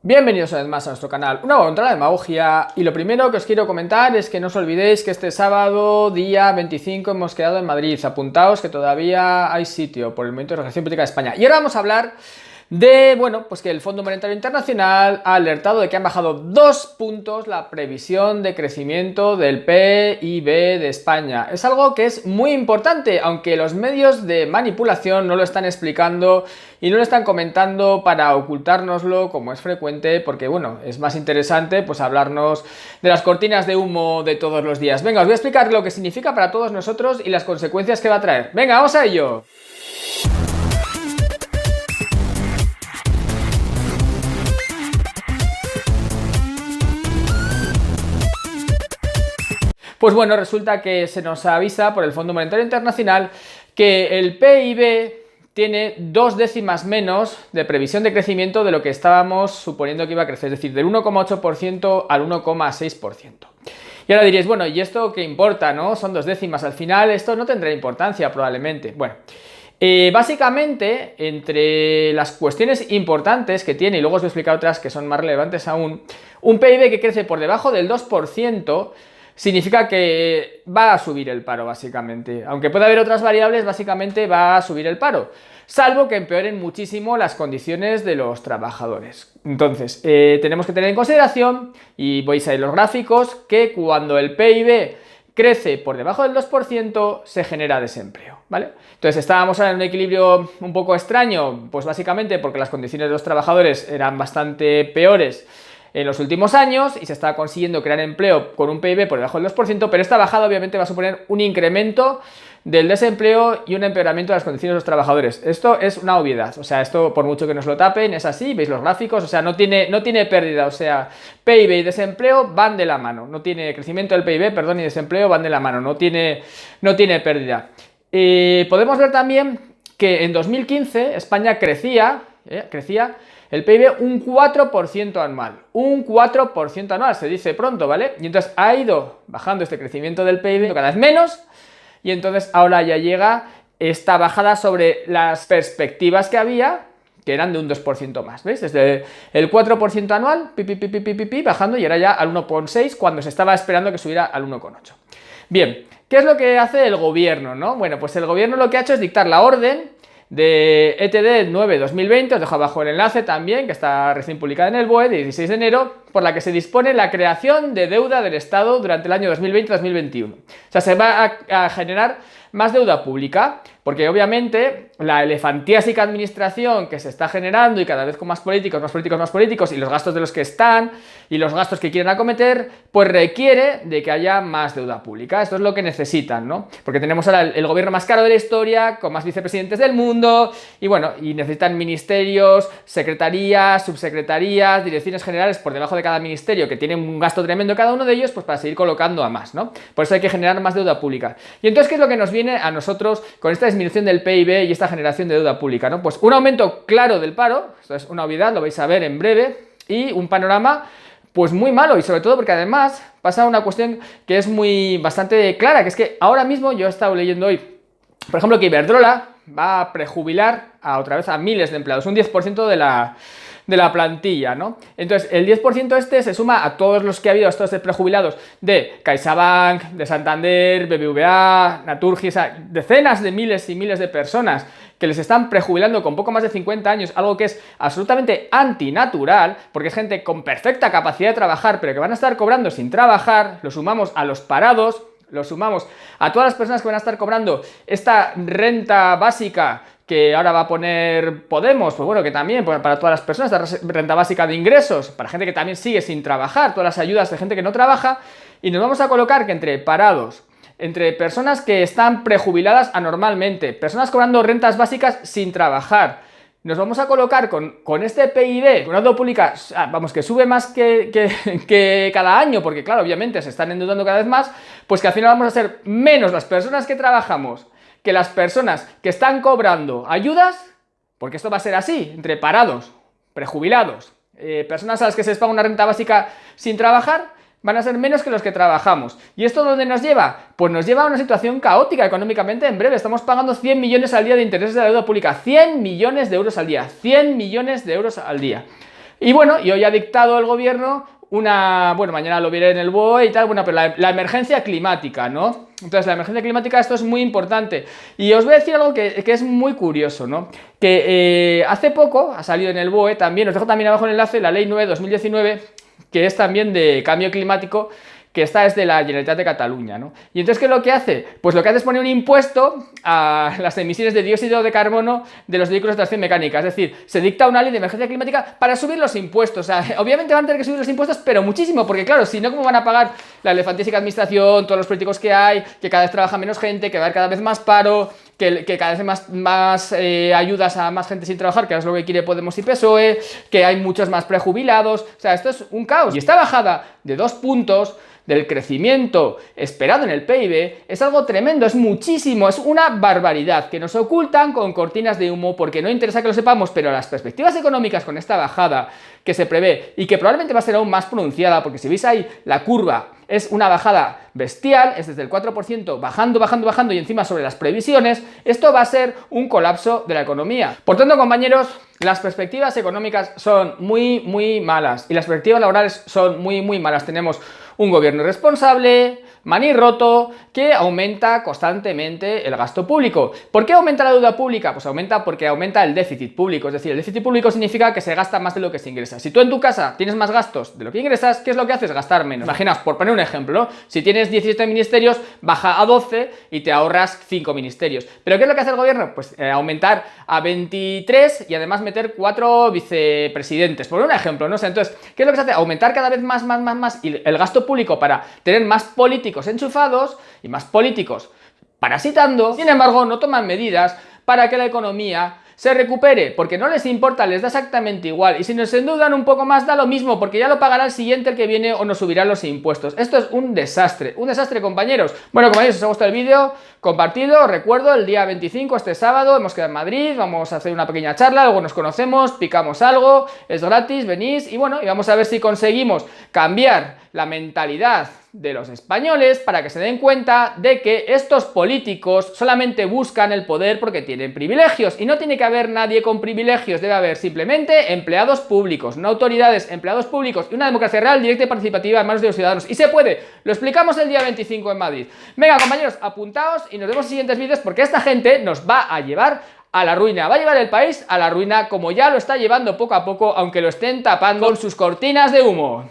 Bienvenidos una vez más a nuestro canal, una contra la demagogia. Y lo primero que os quiero comentar es que no os olvidéis que este sábado, día 25, hemos quedado en Madrid. Apuntaos que todavía hay sitio por el Movimiento de Regeneración Política de España. Y ahora vamos a hablar de, pues que el Fondo Monetario Internacional ha alertado de que han bajado 2 puntos la previsión de crecimiento del PIB de España. Es algo que es muy importante, aunque los medios de manipulación no lo están explicando y no lo están comentando para ocultárnoslo, como es frecuente, porque bueno, es más interesante pues hablarnos de las cortinas de humo de todos los días. Venga, os voy a explicar lo que significa para todos nosotros y las consecuencias que va a traer. Venga, vamos a ello. Pues bueno, resulta que se nos avisa por el Fondo Monetario Internacional que el PIB tiene 2 décimas menos de previsión de crecimiento de lo que estábamos suponiendo que iba a crecer, es decir, del 1,8% al 1,6%. Y ahora diréis, bueno, ¿y esto qué importa, no? Son 2 décimas, al final esto no tendrá importancia probablemente. Bueno, básicamente, entre las cuestiones importantes que tiene, y luego os voy a explicar otras que son más relevantes aún, un PIB que crece por debajo del 2%, significa que va a subir el paro, básicamente. Aunque pueda haber otras variables, básicamente va a subir el paro. Salvo que empeoren muchísimo las condiciones de los trabajadores. Entonces, tenemos que tener en consideración, y veis ahí los gráficos, que cuando el PIB crece por debajo del 2%, se genera desempleo, ¿vale? Entonces, estábamos ahora en un equilibrio un poco extraño, pues básicamente porque las condiciones de los trabajadores eran bastante peores en los últimos años y se está consiguiendo crear empleo con un PIB por debajo del 2%, pero esta bajada obviamente va a suponer un incremento del desempleo y un empeoramiento de las condiciones de los trabajadores. Esto es una obviedad, o sea, esto por mucho que nos lo tapen es así, veis los gráficos, o sea, no tiene pérdida, o sea, PIB y desempleo van de la mano, no tiene crecimiento del PIB, perdón, y desempleo van de la mano, no tiene pérdida. Podemos ver también que en 2015 España crecía el PIB un 4% anual. Un 4% anual, se dice pronto, ¿vale? Y entonces ha ido bajando este crecimiento del PIB cada vez menos, y entonces ahora ya llega esta bajada sobre las perspectivas que había, que eran de un 2% más, ¿veis? Desde el 4% anual, bajando, y ahora ya al 1,6, cuando se estaba esperando que subiera al 1,8. Bien, ¿qué es lo que hace el gobierno, no? Bueno, pues el gobierno lo que ha hecho es dictar la orden de ETD 9-2020, os dejo abajo el enlace también, que está recién publicada en el BOE, de 16 de enero, por la que se dispone la creación de deuda del Estado durante el año 2020-2021. O sea, se va a generar más deuda pública, porque obviamente la elefantiásica administración que se está generando y cada vez con más políticos, y los gastos de los que están y los gastos que quieren acometer, pues requiere de que haya más deuda pública. Esto es lo que necesitan, ¿no? Porque tenemos ahora el gobierno más caro de la historia, con más vicepresidentes del mundo, y bueno, y necesitan ministerios, secretarías, subsecretarías, direcciones generales por debajo de cada ministerio, que tienen un gasto tremendo cada uno de ellos, pues para seguir colocando a más, ¿no? Por eso hay que generar más deuda pública. Y entonces, ¿qué es lo que nos viene a nosotros con esta disminución del PIB y esta generación de deuda pública, ¿no? Pues un aumento claro del paro, esto es una obviedad, lo vais a ver en breve, y un panorama pues muy malo, y sobre todo porque además pasa una cuestión que es bastante clara, que es que ahora mismo yo he estado leyendo hoy, por ejemplo, que Iberdrola va a prejubilar otra vez a miles de empleados, un 10% de la plantilla, ¿no? Entonces, el 10% este se suma a todos los que ha habido, a estos prejubilados de CaixaBank, de Santander, BBVA, Naturgy, o sea, decenas de miles y miles de personas que les están prejubilando con poco más de 50 años, algo que es absolutamente antinatural, porque es gente con perfecta capacidad de trabajar, pero que van a estar cobrando sin trabajar. Lo sumamos a los parados, lo sumamos a todas las personas que van a estar cobrando esta renta básica que ahora va a poner Podemos, pues bueno, que también para todas las personas, esta renta básica de ingresos, para gente que también sigue sin trabajar, todas las ayudas de gente que no trabaja, y nos vamos a colocar que entre parados, entre personas que están prejubiladas anormalmente, personas cobrando rentas básicas sin trabajar, nos vamos a colocar con este PIB, con una deuda pública, vamos, que sube más que cada año, porque claro, obviamente se están endeudando cada vez más, pues que al final vamos a ser menos las personas que trabajamos que las personas que están cobrando ayudas, porque esto va a ser así, entre parados, prejubilados, personas a las que se les paga una renta básica sin trabajar, van a ser menos que los que trabajamos. ¿Y esto dónde nos lleva? Pues nos lleva a una situación caótica económicamente. En breve estamos pagando 100 millones al día de intereses de la deuda pública, 100 millones de euros al día, 100 millones de euros al día. Y bueno, y hoy ha dictado el gobierno bueno, mañana lo veré en el BOE y tal, bueno, pero la emergencia climática, ¿no? Entonces, la emergencia climática, esto es muy importante. Y os voy a decir algo que es muy curioso, ¿no? Que hace poco ha salido en el BOE también, os dejo también abajo el enlace, la Ley 9/2019, que es también de cambio climático, que esta es de la Generalitat de Cataluña, ¿no? Y entonces, ¿qué es lo que hace? Pues lo que hace es poner un impuesto a las emisiones de dióxido de carbono de los vehículos de tracción mecánica, es decir, se dicta una ley de emergencia climática para subir los impuestos, o sea, obviamente van a tener que subir los impuestos, pero muchísimo, porque claro, si no, ¿cómo van a pagar la elefantísima administración, todos los políticos que hay, que cada vez trabaja menos gente, que va a haber cada vez más paro, que cada vez más ayudas a más gente sin trabajar, que es lo que quiere Podemos y PSOE, que hay muchos más prejubilados, o sea, esto es un caos. Y esta bajada de 2 puntos del crecimiento esperado en el PIB es algo tremendo, es muchísimo, es una barbaridad, que nos ocultan con cortinas de humo porque no interesa que lo sepamos, pero las perspectivas económicas con esta bajada que se prevé y que probablemente va a ser aún más pronunciada, porque si veis ahí la curva es una bajada bestial, es desde el 4% bajando y encima sobre las previsiones, esto va a ser un colapso de la economía. Por tanto, compañeros, las perspectivas económicas son muy malas y las perspectivas laborales son muy malas. Tenemos un gobierno irresponsable, manirroto, que aumenta constantemente el gasto público. ¿Por qué aumenta la deuda pública? Pues aumenta porque aumenta el déficit público, es decir, el déficit público significa que se gasta más de lo que se ingresa. Si tú en tu casa tienes más gastos de lo que ingresas, ¿qué es lo que haces? Gastar menos. Imaginaos, por poner un ejemplo, ¿no? Si tienes 17 ministerios, baja a 12 y te ahorras 5 ministerios. ¿Pero qué es lo que hace el gobierno? Pues aumentar a 23 y además meter 4 vicepresidentes, por un ejemplo, ¿no? O sea, entonces, ¿qué es lo que se hace? Aumentar cada vez más y el gasto público para tener más políticos enchufados y más políticos parasitando. Sin embargo, no toman medidas para que la economía se recupere, porque no les importa, les da exactamente igual, y si nos endeudan un poco más da lo mismo, porque ya lo pagará el siguiente, el que viene, o nos subirán los impuestos. Esto es un desastre, compañeros. Bueno, compañeros, si os ha gustado el vídeo, compartido. Os recuerdo, el día 25, este sábado, hemos quedado en Madrid, vamos a hacer una pequeña charla, luego nos conocemos, picamos algo, es gratis, venís, y bueno, y vamos a ver si conseguimos cambiar la mentalidad de los españoles para que se den cuenta de que estos políticos solamente buscan el poder porque tienen privilegios, y no tiene que haber nadie con privilegios, debe haber simplemente empleados públicos, no autoridades, empleados públicos, y una democracia real, directa y participativa en manos de los ciudadanos. Y se puede, lo explicamos el día 25 en Madrid. Venga, compañeros, apuntaos y nos vemos en siguientes vídeos, porque esta gente nos va a llevar a la ruina, va a llevar el país a la ruina, como ya lo está llevando poco a poco, aunque lo estén tapando con sus cortinas de humo.